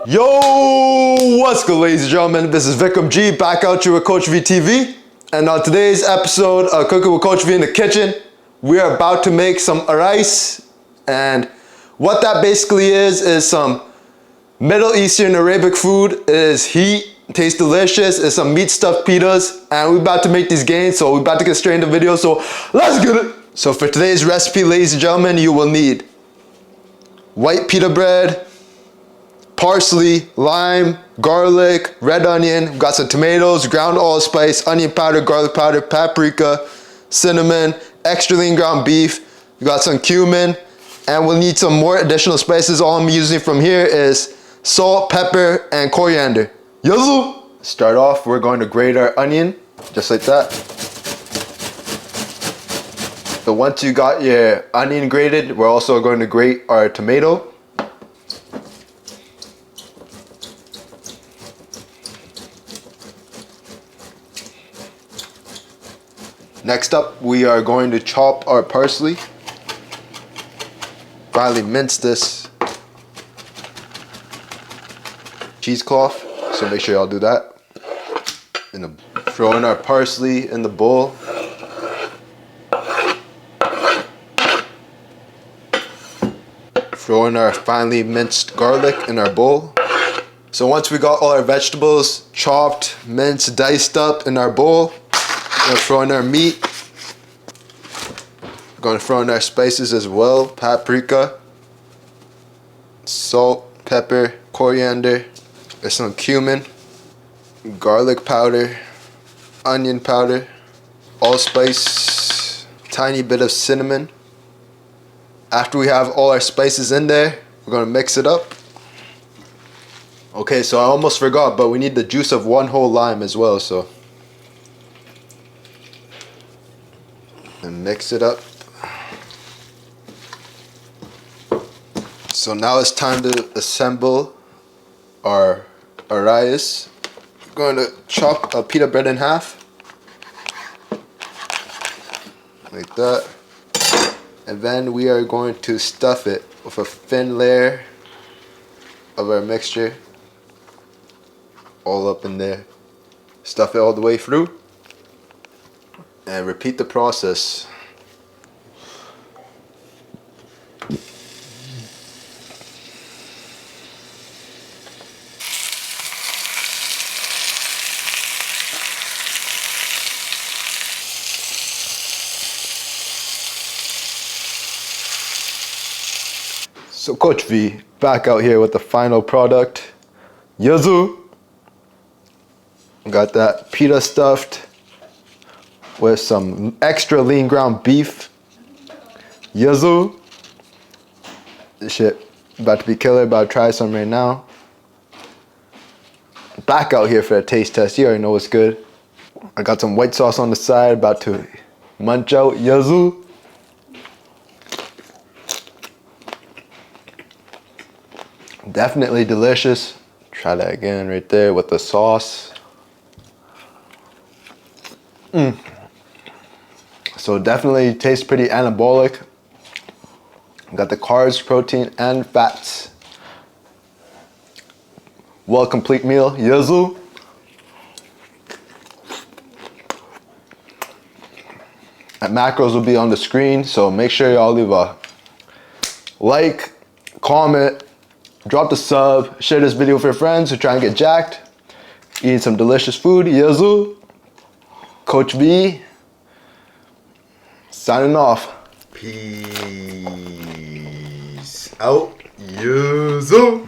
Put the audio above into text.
Yo, what's good, ladies and gentlemen? This is Vikram G back out here with Coachv TV. And on today's episode of Cooking with Coachv in the kitchen, we are about to make some Arais. And what that basically is some Middle Eastern Arabic food. It is heat, tastes delicious. It's some meat stuffed pitas. And we're about to make these gains, so we're about to get straight into the video. So let's get it. So for today's recipe, ladies and gentlemen, you will need white pita bread, parsley, lime, garlic, red onion. We've got some tomatoes, ground allspice, onion powder, garlic powder, paprika, cinnamon, extra lean ground beef. We got some cumin, and we'll need some more additional spices. All I'm using from here is salt, pepper, and coriander. Yazoo! Start off, we're going to grate our onion, just like that. So once you got your onion grated, we're also going to grate our tomato. Next up, we are going to chop our parsley. Finally mince this cheesecloth, so make sure y'all do that. And throw in our parsley in the bowl. Throw in our finely minced garlic in our bowl. So once we got all our vegetables chopped, minced, diced up in our bowl, we're gonna throw in our meat. We're gonna throw in our spices as well. Paprika, salt, pepper, coriander. There's some cumin, garlic powder, onion powder, allspice, tiny bit of cinnamon. After we have all our spices in there, we're gonna mix it up. Okay, so I almost forgot, but we need the juice of one whole lime as well, so. And mix it up. So now it's time to assemble our Arais. We're going to chop a pita bread in half. Like that. And then we are going to stuff it with a thin layer of our mixture. All up in there. Stuff it all the way through. And repeat the process. So Coachv back out here with the final product. Yazoo! Got that pita stuffed with some extra lean ground beef. Yazoo! This shit about to be killer, about to try some right now. Back out here for a taste test. You already know what's good. I got some white sauce on the side, about to munch out. Yazoo! Definitely delicious. Try that again right there with the sauce. So definitely tastes pretty anabolic. Got the carbs, protein, and fats. Well, complete meal. Yazoo! And macros will be on the screen, so make sure y'all leave a like, comment, drop the sub, share this video with your friends who try and get jacked. Eating some delicious food. Yazoo! Coachv signing off. Peace out. Yazoo!